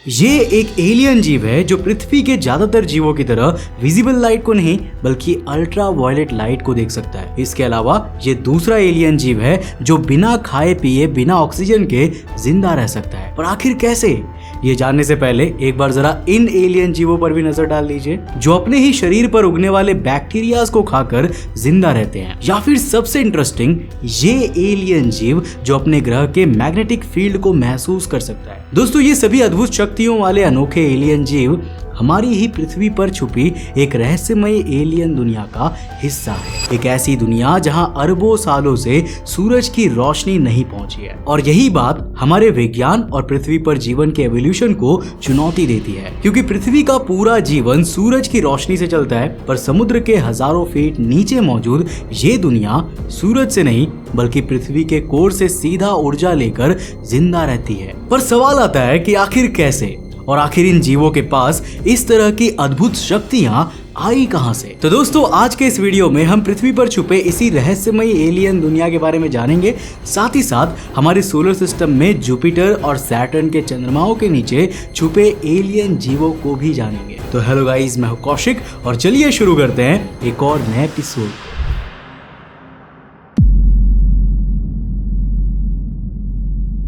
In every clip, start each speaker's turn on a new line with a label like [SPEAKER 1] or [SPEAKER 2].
[SPEAKER 1] ये एक एलियन जीव है जो पृथ्वी के ज्यादातर जीवों की तरह विजिबल लाइट को नहीं बल्कि अल्ट्रा वायलेट लाइट को देख सकता है। इसके अलावा ये दूसरा एलियन जीव है जो बिना खाए पिए बिना ऑक्सीजन के जिंदा रह सकता है। पर आखिर कैसे? ये जानने से पहले एक बार जरा इन एलियन जीवों पर भी नजर डाल लीजिए जो अपने ही शरीर पर उगने वाले बैक्टीरियाज को खाकर जिंदा रहते हैं। या फिर सबसे इंटरेस्टिंग, ये एलियन जीव जो अपने ग्रह के मैग्नेटिक फील्ड को महसूस कर सकता है। दोस्तों, ये सभी अद्भुत शक्तियों वाले अनोखे एलियन जीव हमारी ही पृथ्वी पर छुपी एक रहस्यमय एलियन दुनिया का हिस्सा है। एक ऐसी दुनिया जहां अरबों सालों से सूरज की रोशनी नहीं पहुंची है। और यही बात हमारे विज्ञान और पृथ्वी पर जीवन के एवोल्यूशन को चुनौती देती है, क्योंकि पृथ्वी का पूरा जीवन सूरज की रोशनी से चलता है, पर समुद्र के हजारों फीट नीचे मौजूद ये दुनिया सूरज से नहीं बल्कि पृथ्वी के कोर से सीधा ऊर्जा लेकर जिंदा रहती है। पर सवाल आता है कि आखिर कैसे, और आखिर इन जीवों के पास इस तरह की अद्भुत शक्तियां आई कहां से? तो दोस्तों, आज के इस वीडियो में हम पृथ्वी पर छुपे इसी रहस्यमयी एलियन दुनिया के बारे में जानेंगे। साथ ही साथ हमारे सोलर सिस्टम में जुपिटर और सैटर्न के चंद्रमाओं के नीचे छुपे एलियन जीवों को भी जानेंगे। तो हेलो गाइस, मैं हूं कौशिक और चलिए शुरू करते हैं एक और नए एपिसोड।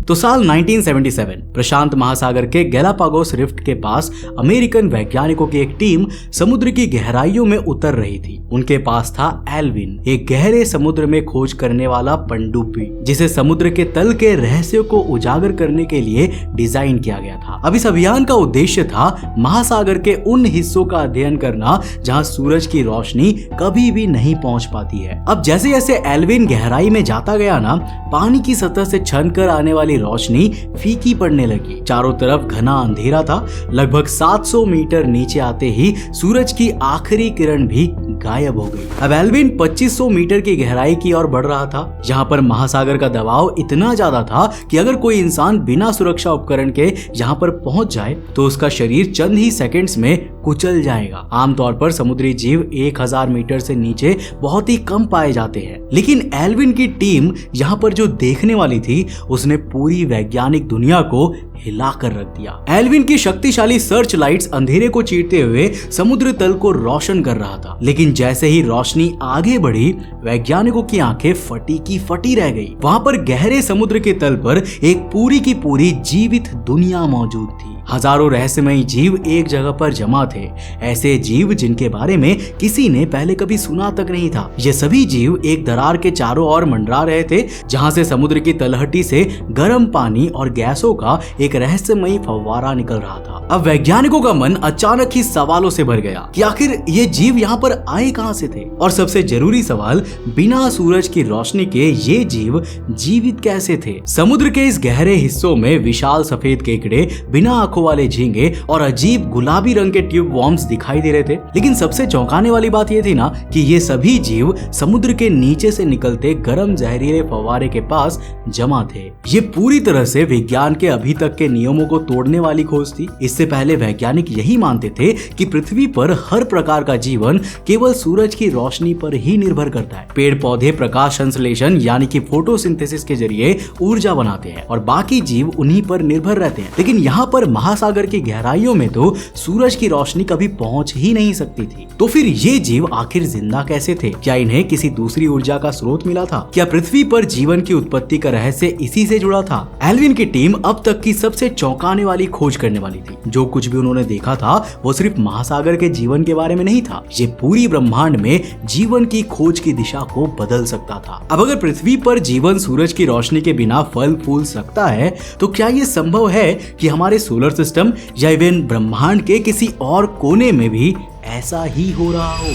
[SPEAKER 1] तो साल 1977 प्रशांत महासागर के गैलापागोस रिफ्ट के पास अमेरिकन वैज्ञानिकों की एक टीम समुद्र की गहराइयों में उतर रही थी। उनके पास था एल्विन, एक गहरे समुद्र में खोज करने वाला पनडुब्बी, जिसे समुद्र के तल के रहस्यों को उजागर करने के लिए डिजाइन किया गया था। अब इस अभियान का उद्देश्य था महासागर के उन हिस्सों का अध्ययन करना जहां सूरज की रोशनी कभी भी नहीं पहुंच पाती है। अब जैसे जैसे एल्विन गहराई में जाता गया ना, पानी की सतह से छनकर आने वाली रोशनी फीकी पड़ने लगी। चारों तरफ घना अंधेरा था। लगभग 700 मीटर नीचे आते ही सूरज की आखिरी किरण भी गायब हो गई। अब एल्विन 2500 मीटर की गहराई की ओर बढ़ रहा था, जहां पर महासागर का दबाव इतना ज्यादा था कि अगर कोई इंसान बिना सुरक्षा उपकरण के यहां पर पहुंच जाए तो उसका शरीर चंद ही सेकंड्स में कुचल जाएगा। आमतौर पर समुद्री जीव 1000 मीटर से नीचे बहुत ही कम पाए जाते हैं, लेकिन एल्विन की टीम यहाँ पर जो देखने वाली थी उसने पूरी वैज्ञानिक दुनिया को हिला कर रख दिया। एल्विन की शक्तिशाली सर्च लाइट्स अंधेरे को चीरते हुए समुद्र तल को रोशन कर रहा था, लेकिन जैसे ही रोशनी आगे बढ़ी वैज्ञानिकों की आंखें फटी की फटी रह गई। वहां पर गहरे समुद्र के तल पर एक पूरी की पूरी जीवित दुनिया मौजूद थी। हजारों रहस्यमयी जीव एक जगह पर जमा थे, ऐसे जीव जिनके बारे में किसी ने पहले कभी सुना तक नहीं था। ये सभी जीव एक दरार के चारों ओर मंडरा रहे थे, जहां से समुद्र की तलहटी से गर्म पानी और गैसों का एक रहस्यमयी फव्वारा निकल रहा था। अब वैज्ञानिकों का मन अचानक ही सवालों से भर गया कि आखिर ये जीव यहाँ पर आए कहां से थे, और सबसे जरूरी सवाल, बिना सूरज की रोशनी के ये जीव जीवित कैसे थे? समुद्र के इस गहरे हिस्सों में विशाल सफेद केकड़े, बिना आंखों वाले झींगे और अजीब गुलाबी रंग के ट्यूब वॉर्म्स दिखाई दे रहे थे। लेकिन सबसे चौंकाने वाली बात ये थी ना कि ये सभी जीव समुद्र के नीचे से निकलते गर्म जहरीले फव्वारे के पास जमा थे। ये पूरी तरह से विज्ञान के अभी तक के नियमों को तोड़ने वाली खोज थी। इससे पहले वैज्ञानिक यही मानते थे कि पृथ्वी पर हर प्रकार का जीवन केवल सूरज की रोशनी पर ही निर्भर करता है। पेड़ पौधे प्रकाश संश्लेषण यानी कि फोटोसिंथेसिस के जरिए ऊर्जा बनाते हैं और बाकी जीव उन्हीं पर निर्भर रहते हैं। लेकिन यहाँ पर महासागर की गहराइयों में तो सूरज की रोशनी कभी पहुंच ही नहीं सकती थी। तो फिर ये जीव आखिर जिंदा कैसे थे? क्या इन्हें किसी दूसरी ऊर्जा का स्रोत मिला था? क्या पृथ्वी पर जीवन की उत्पत्ति का रहस्य इसी से जुड़ा था? एल्विन की टीम अब तक की सबसे चौंकाने वाली खोज करने वाली थी। जो कुछ भी उन्होंने देखा था वो सिर्फ महासागर के जीवन के बारे में नहीं था, ये पूरी ब्रह्मांड में जीवन की खोज की दिशा को बदल सकता था। अब अगर पृथ्वी पर जीवन सूरज की रोशनी के बिना फल फूल सकता है, तो क्या ये संभव है कि हमारे सोलर सिस्टम या इवन ब्रह्मांड के किसी और कोने में भी ऐसा ही हो रहा हो?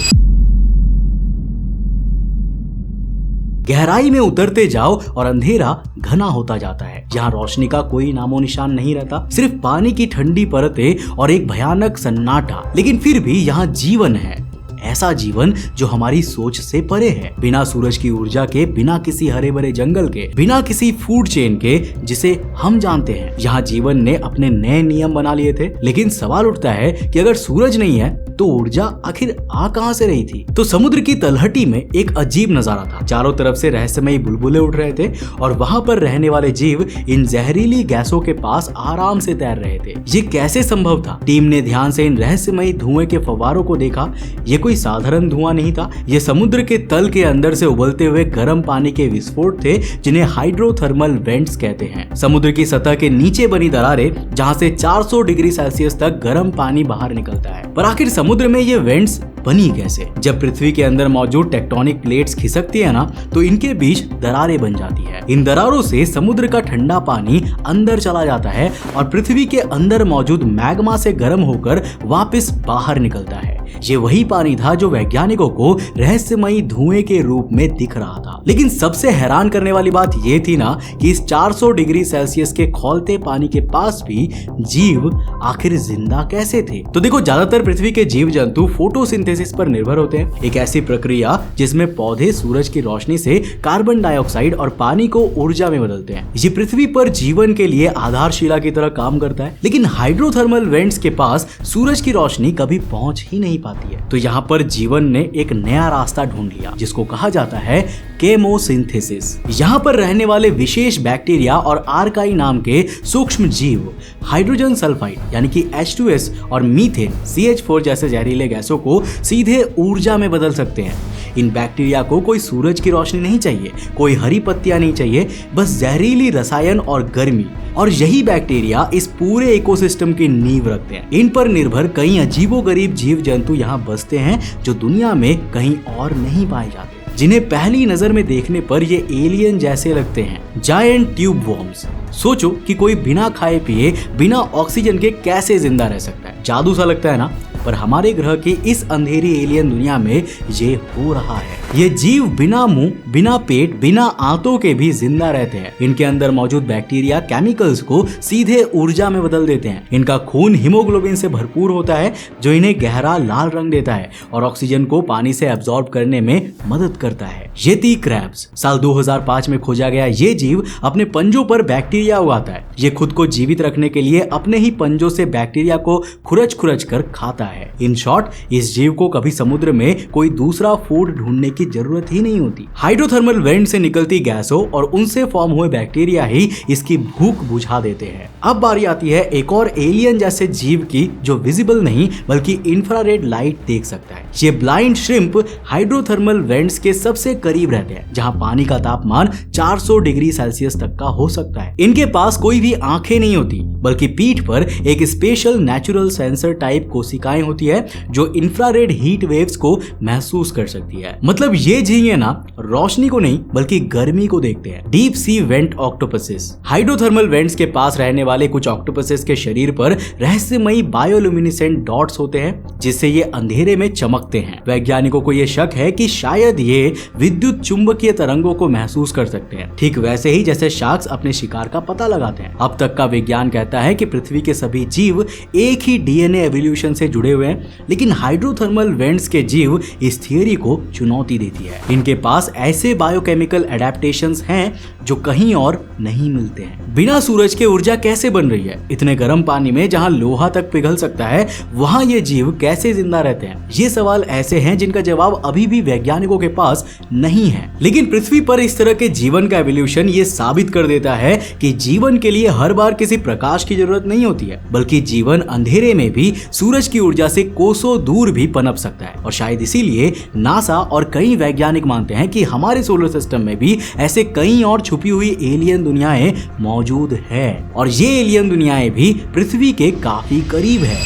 [SPEAKER 1] गहराई में उतरते जाओ और अंधेरा घना होता जाता है। यहाँ रोशनी का कोई नामो निशान नहीं रहता, सिर्फ पानी की ठंडी परतें और एक भयानक सन्नाटा। लेकिन फिर भी यहाँ जीवन है, ऐसा जीवन जो हमारी सोच से परे है, बिना सूरज की ऊर्जा के, बिना किसी हरे भरे जंगल के, बिना किसी फूड चेन के जिसे हम जानते हैं। यहाँ जीवन ने अपने नए नियम बना लिए थे, लेकिन सवाल उठता है कि अगर सूरज नहीं है तो ऊर्जा आखिर आ कहां से रही थी? तो समुद्र की तलहटी में एक अजीब नजारा था। चारों तरफ से रहस्यमयी बुलबुले उठ रहे थे और वहां पर रहने वाले जीव इन जहरीली गैसों के पास आराम से तैर रहे थे। ये कैसे संभव था? टीम ने ध्यान से इन रहस्यमयी धुएं के फव्वारों को देखा। ये कोई साधारण धुआं नहीं था, ये समुद्र के तल के अंदर से उबलते हुए गर्म पानी के विस्फोट थे, जिन्हें हाइड्रोथर्मल वेंट्स कहते हैं। समुद्र की सतह के नीचे बनी दरारें, जहां से 400 डिग्री सेल्सियस तक गर्म पानी बाहर निकलता है। पर आखिर समुद्र में ये वेंट्स बनी कैसे? जब पृथ्वी के अंदर मौजूद टेक्टोनिक प्लेट्स खिसकती है ना, तो इनके बीच दरारें बन जाती है। इन दरारों से समुद्र का ठंडा पानी अंदर चला जाता है और पृथ्वी के अंदर मौजूद मैग्मा से गर्म होकर वापस बाहर निकलता है। ये वही पानी था जो वैज्ञानिकों को रहस्यमयी धुएं के रूप में दिख रहा था। लेकिन सबसे हैरान करने वाली बात ये थी ना कि इस 400 डिग्री सेल्सियस के खौलते पानी के पास भी जीव आखिर जिंदा कैसे थे? तो देखो, ज्यादातर पृथ्वी के जीव जंतु फोटोसिंथेसिस पर निर्भर होते हैं, एक ऐसी प्रक्रिया जिसमें पौधे सूरज की रोशनी से कार्बन डाइऑक्साइड और पानी को ऊर्जा में बदलते हैं। ये पृथ्वी पर जीवन के लिए आधारशिला की तरह काम करता है। लेकिन हाइड्रोथर्मल वेंट्स के पास सूरज की रोशनी कभी पहुंच ही नहीं पाती है। तो यहाँ पर जीवन ने एक नया रास्ता ढूंढ लिया, जिसको कहा जाता है केमोसिंथेसिस। यहाँ पर रहने वाले विशेष बैक्टीरिया और आर्काई नाम के सूक्ष्म जीव हाइड्रोजन सल्फाइड यानी कि H2S और मीथेन CH4 जैसे जहरीले गैसों को सीधे ऊर्जा में बदल सकते हैं। इन बैक्टीरिया को कोई सूरज की रोशनी नहीं चाहिए, कोई हरी पत्तियां नहीं चाहिए, बस जहरीली रसायन और गर्मी। और यही बैक्टीरिया इस पूरे इकोसिस्टम की नींव रखते हैं। इन पर निर्भर कई अजीबोगरीब जीव जंतु यहाँ बसते हैं, जो दुनिया में कहीं और नहीं पाए जाते, जिन्हें पहली नजर में देखने पर ये एलियन जैसे लगते हैं। Giant tube worms. सोचो कि कोई बिना खाए पिए, बिना ऑक्सीजन के कैसे जिंदा रह सकता है? जादू सा लगता है ना? पर हमारे ग्रह की इस अंधेरी एलियन दुनिया में ये हो रहा है। ये जीव बिना मुंह, बिना पेट, बिना आंतों के भी जिंदा रहते हैं। इनके अंदर मौजूद बैक्टीरिया केमिकल्स को सीधे ऊर्जा में बदल देते हैं। इनका खून हीमोग्लोबिन से भरपूर होता है, जो इन्हें गहरा लाल रंग देता है और ऑक्सीजन को पानी से एब्जॉर्ब करने में मदद करता है। येती क्रैब्स। साल 2005 में खोजा गया ये जीव अपने पंजों पर बैक्टीरिया उगाता है। ये खुद को जीवित रखने के लिए अपने ही पंजों से बैक्टीरिया को खुरच कर खाता है। इन शॉर्ट, इस जीव को कभी समुद्र में कोई दूसरा फूड ढूंढने की जरूरत ही नहीं होती। हाइड्रोथर्मल वेंट से निकलती गैसों और उनसे फॉर्म हुए बैक्टीरिया ही इसकी भूख बुझा देते हैं। अब बारी आती है एक और एलियन जैसे जीव की, जो विजिबल नहीं बल्कि इंफ्रारेड लाइट देख सकता है। ये ब्लाइंड श्रिम्प हाइड्रोथर्मल वेंट्स के सबसे करीब रहते हैं, जहां पानी का तापमान 400 डिग्री सेल्सियस तक का हो सकता है। इनके पास कोई भी आंखें नहीं होती, बल्कि पीठ पर एक स्पेशल नेचुरल सेंसर टाइप कोशिकाएं होती है, जो इंफ्रारेड हीट वेव्स को महसूस कर सकती है। मतलब ये झींगे ना रोशनी को नहीं बल्कि गर्मी को देखते हैं। Deep sea vent octopuses. Hydrothermal vents के पास रहने वाले कुछ ऑक्टोपसिस के शरीर पर रहस्यमयी बायोल्यूमिनेसेंट डॉट्स होते हैं, जिससे ये अंधेरे में चमकते हैं। वैज्ञानिकों को यह शक है कि शायद ये विद्युत चुंबकीय तरंगों को महसूस कर सकते हैं, ठीक वैसे ही जैसे शार्क्स अपने शिकार का पता लगाते हैं। अब तक का विज्ञान कहता है कि पृथ्वी के सभी जीव एक ही डीएनए एवोल्यूशन से जुड़े हुए हैं, लेकिन हाइड्रोथर्मल वेंट्स के जीव इस थियरी को चुनौती देती है। इनके पास ऐसे बायोकेमिकल एडेप्टेशंस हैं जो कहीं और नहीं मिलते हैं। बिना सूरज के ऊर्जा कैसे बन रही है? इतने गर्म पानी में जहां लोहा तक पिघल सकता है, वहां ये जीव कैसे जिंदा रहते हैं? ये सवाल ऐसे हैं जिनका जवाब अभी भी वैज्ञानिकों के पास नहीं है। लेकिन पृथ्वी पर इस तरह के जीवन का एवोल्यूशन ये साबित कर देता है कि जीवन के लिए हर बार किसी प्रकाश की जरूरत नहीं होती है, बल्कि जीवन अंधेरे में भी सूरज की ऊर्जा से कोसों दूर भी पनप सकता है। और शायद इसीलिए नासा और कई वैज्ञानिक मानते हैं कि हमारे सोलर सिस्टम में भी ऐसे कई और छुपी हुई एलियन दुनियाएं मौजूद है, और ये एलियन दुनियाएं भी पृथ्वी के काफी करीब है।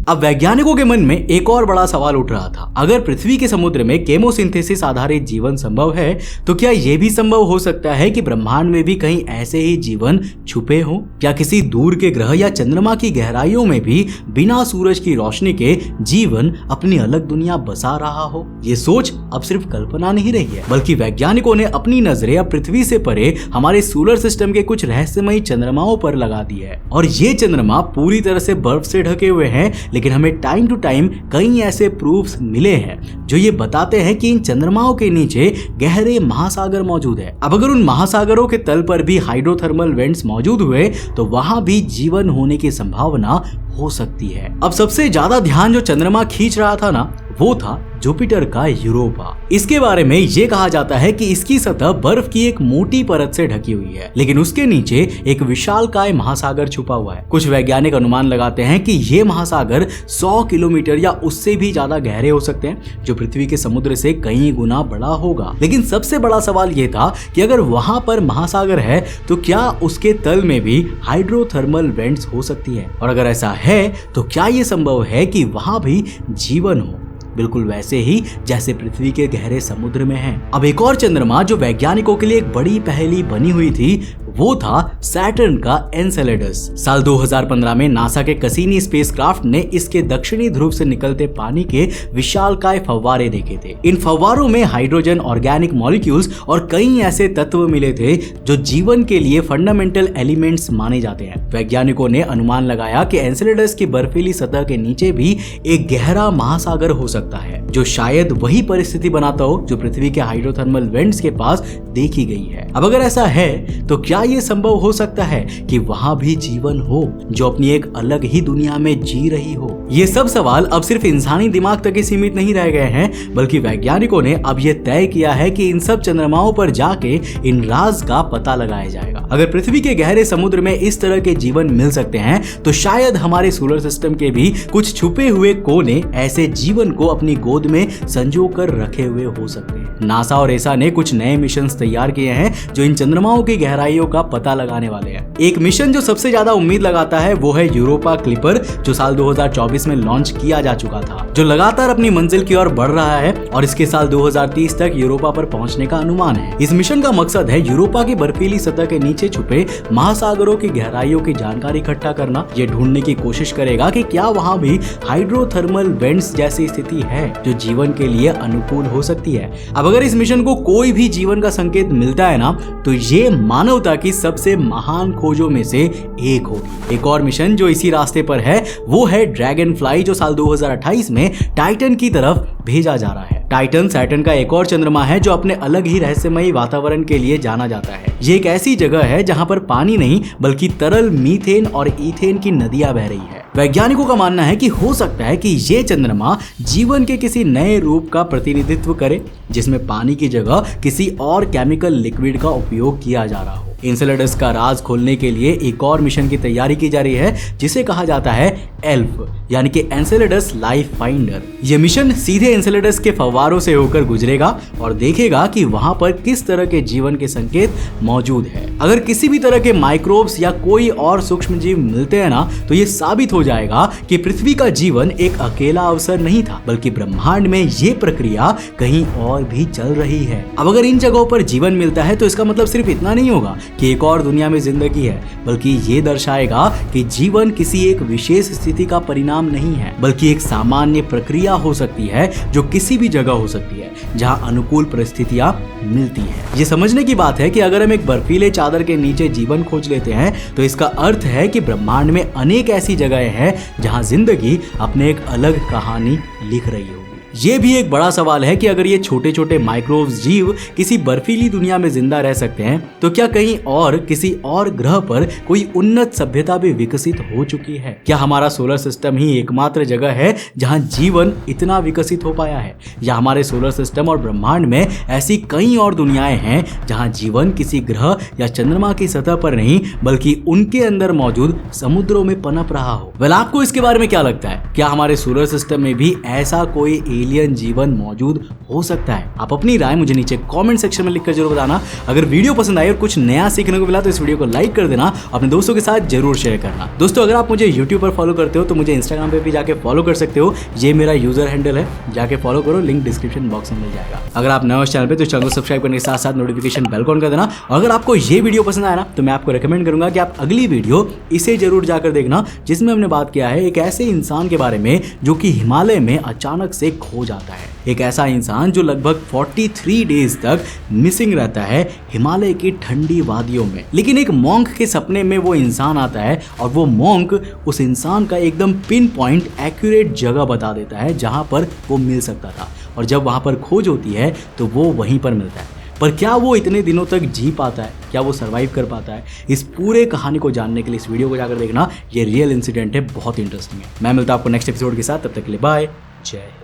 [SPEAKER 1] अब वैज्ञानिकों के मन में एक और बड़ा सवाल उठ रहा था, अगर पृथ्वी के समुद्र में केमोसिंथेसिस आधारित जीवन संभव है, तो क्या यह भी संभव हो सकता है कि ब्रह्मांड में भी कहीं ऐसे ही जीवन छुपे हो? क्या किसी दूर के ग्रह या चंद्रमा की गहराइयों में भी बिना सूरज की रोशनी के जीवन अपनी अलग दुनिया बसा रहा हो? ये सोच अब सिर्फ कल्पना नहीं रही है, बल्कि वैज्ञानिकों ने अपनी नजरें अब पृथ्वी से परे हमारे सोलर सिस्टम के कुछ रहस्यमयी चंद्रमाओं पर लगा दी है। और ये चंद्रमा पूरी तरह से बर्फ से ढके हुए हैं, लेकिन हमें टाइम टू टाइम कई ऐसे प्रूफ्स मिले हैं जो ये बताते हैं कि इन चंद्रमाओं के नीचे गहरे महासागर मौजूद है। अब अगर उन महासागरों के तल पर भी हाइड्रोथर्मल वेंट्स मौजूद हुए तो वहां भी जीवन होने की संभावना हो सकती है। अब सबसे ज्यादा ध्यान जो चंद्रमा खींच रहा था ना, वो था जुपिटर का यूरोपा। इसके बारे में ये कहा जाता है कि इसकी सतह बर्फ की एक मोटी परत से ढकी हुई है, लेकिन उसके नीचे एक विशालकाय महासागर छुपा हुआ है। कुछ वैज्ञानिक अनुमान लगाते हैं कि ये महासागर 100 किलोमीटर या उससे भी ज्यादा गहरे हो सकते हैं, जो पृथ्वी के समुद्र से कई गुना बड़ा होगा। लेकिन सबसे बड़ा सवाल ये था कि अगर वहां पर महासागर है तो क्या उसके तल में भी हाइड्रोथर्मल वेंट्स हो सकती है, और अगर ऐसा है तो क्या ये संभव है कि वहां भी जीवन हो, बिल्कुल वैसे ही जैसे पृथ्वी के गहरे समुद्र में है। अब एक और चंद्रमा जो वैज्ञानिकों के लिए एक बड़ी पहेली बनी हुई थी वो था सैटर्न का एनसेलेडस। साल 2015 में नासा के कैसिनी स्पेसक्राफ्ट ने इसके दक्षिणी ध्रुव से निकलते पानी के विशालकाय फव्वारे देखे थे। इन फव्वारों में हाइड्रोजन, ऑर्गेनिक मॉलिक्यूल्स और कई ऐसे तत्व मिले थे जो जीवन के लिए फंडामेंटल एलिमेंट्स माने जाते हैं। वैज्ञानिकों ने अनुमान लगाया कि एनसेलेडस की बर्फीली सतह के नीचे भी एक गहरा महासागर हो सकता है, जो शायद वही परिस्थिति बनाता हो जो पृथ्वी के हाइड्रोथर्मल वेंट्स के पास देखी गई है। अब अगर ऐसा है तो क्या ये संभव हो सकता है कि वहां भी जीवन हो जो अपनी एक अलग ही दुनिया में जी रही हो? ये सब सवाल अब सिर्फ इंसानी दिमाग तक ही सीमित नहीं रह गए हैं, बल्कि वैज्ञानिकों ने अब ये तय किया है कि इन सब चंद्रमाओं पर जाके इन राज का पता लगाया जाएगा। अगर पृथ्वी के गहरे समुद्र में इस तरह के जीवन मिल सकते हैं तो शायद हमारे सोलर सिस्टम के भी कुछ छुपे हुए कोने ऐसे जीवन को अपनी गोद में संजो कर रखे हुए हो सकते हैं। नासा और एसा ने कुछ नए मिशन तैयार किए हैं जो इन चंद्रमाओं की गहराइयों का पता लगाने वाले हैं। एक मिशन जो सबसे ज्यादा उम्मीद लगाता है वो है यूरोपा क्लिपर, जो साल 2024 में लॉन्च किया जा चुका था, जो लगातार अपनी मंजिल की ओर बढ़ रहा है और इसके साल 2030 तक यूरोपा पर पहुंचने का अनुमान है। इस मिशन का मकसद है यूरोपा की बर्फीली सतह के नीचे छुपे महासागरों की गहराइयों की जानकारी इकट्ठा करना। ये ढूंढने की कोशिश करेगा कि क्या वहां भी हाइड्रोथर्मल वेंट्स जैसी स्थिति है जो जीवन के लिए अनुकूल हो सकती है। अब अगर इस मिशन को कोई भी जीवन का संकेत मिलता है ना, तो ये मानवता की सबसे महान खोजों में से एक होगी। एक और मिशन जो इसी रास्ते पर है वो है ड्रैगन फ्लाई, जो साल 2028 में टाइटन की तरफ भेजा जा रहा है। टाइटन सैटर्न का एक और चंद्रमा है जो अपने अलग ही रहस्यमयी वातावरण के लिए जाना जाता है। ये एक ऐसी जगह है जहां पर पानी नहीं बल्कि तरल मीथेन और ईथेन की नदियां बह रही है। वैज्ञानिकों का मानना है कि हो सकता है कि ये चंद्रमा जीवन के किसी नए रूप का प्रतिनिधित्व करे, जिसमें पानी की जगह किसी और केमिकल लिक्विड का उपयोग किया जा रहा हो। एनसेलेडस का राज खोलने के लिए एक और मिशन की तैयारी की जा रही है जिसे कहा जाता है एल्फ, यानी कि एनसेलेडस लाइफ फाइंडर। यह मिशन सीधे एनसेलेडस के फव्वारों से होकर गुजरेगा और देखेगा कि वहां पर किस तरह के जीवन के संकेत मौजूद है। अगर किसी भी तरह के माइक्रोब्स या कोई और सूक्ष्म जीव मिलते हैं ना, तो ये साबित हो जाएगा कि पृथ्वी का जीवन एक अकेला अवसर नहीं था, बल्कि ब्रह्मांड में ये प्रक्रिया कहीं और भी चल रही है। अब अगर इन जगहों पर जीवन मिलता है तो इसका मतलब सिर्फ इतना नहीं होगा कि एक और दुनिया में जिंदगी है, बल्कि ये दर्शाएगा कि जीवन किसी एक विशेष स्थिति का परिणाम नहीं है, बल्कि एक सामान्य प्रक्रिया हो सकती है जो किसी भी जगह हो सकती है जहां अनुकूल परिस्थितियां मिलती हैं। ये समझने की बात है कि अगर हम एक बर्फीले चादर के नीचे जीवन खोज लेते हैं तो इसका अर्थ है कि ब्रह्मांड में अनेक ऐसी जगहें हैं जहां जिंदगी अपने एक अलग कहानी लिख रही होगी। ये भी एक बड़ा सवाल है कि अगर ये छोटे छोटे माइक्रोब्स जीव किसी बर्फीली दुनिया में जिंदा रह सकते हैं तो क्या कहीं और किसी और ग्रह पर कोई उन्नत सभ्यता भी विकसित हो चुकी है? क्या हमारा सोलर सिस्टम ही एकमात्र जगह है जहां जीवन इतना विकसित हो पाया है, या हमारे सोलर सिस्टम और ब्रह्मांड में ऐसी कई और दुनियाएं हैं जहां जीवन किसी ग्रह या चंद्रमा की सतह पर नहीं बल्कि उनके अंदर मौजूद समुद्रों में पनप रहा हो? वेल, आपको इसके बारे में क्या लगता है? क्या हमारे सोलर सिस्टम में भी ऐसा कोई एलियन जीवन मौजूद हो सकता है? आप अपनी राय मुझे नीचे कमेंट सेक्शन में लिखकर जरूर बताना। अगर वीडियो पसंद आई और कुछ नया सीखने को मिला तो इस वीडियो को लाइक कर देना, अपने दोस्तों के साथ जरूर शेयर करना। दोस्तों, अगर आप मुझे YouTube पर फॉलो करते हो तो मुझे Instagram पे भी जाके फॉलो कर सकते हो। ये मेरा यूजर हैंडल है, जाके फॉलो करो, लिंक डिस्क्रिप्शन बॉक्स में मिल जाएगा। अगर आप नए हो चैनल पे तो चैनल को सब्सक्राइब करने के साथ साथ नोटिफिकेशन बेल ऑन कर देना। और अगर आपको ये वीडियो पसंद आया ना तो मैं आपको रेकमेंड करूंगा कि आप अगली वीडियो इसे जरूर जाकर देखना, जिसमें हमने बात किया है एक ऐसे इंसान के बारे में जो कि हिमालय में अचानक से खो जाता है। एक ऐसा इंसान जो लगभग 43 डेज तक मिसिंग रहता है हिमालय की ठंडी वादियों में। लेकिन एक मॉन्क के सपने में वो इंसान आता है और वो मॉन्क उस इंसान का एकदम पिन पॉइंट एक्यूरेट जगह बता देता है जहां पर वो मिल सकता था, और जब वहां पर खोज होती है तो वो वहीं पर मिलता है। पर क्या वो इतने दिनों तक जी पाता है, क्या वो सरवाइव कर पाता है? इस पूरे कहानी को जानने के लिए इस वीडियो को जाकर देखना, ये रियल इंसिडेंट है, बहुत इंटरेस्टिंग है। मैं मिलता हूं आपको नेक्स्ट एपिसोड के साथ, तब तक के लिए बाय, जय हिंद।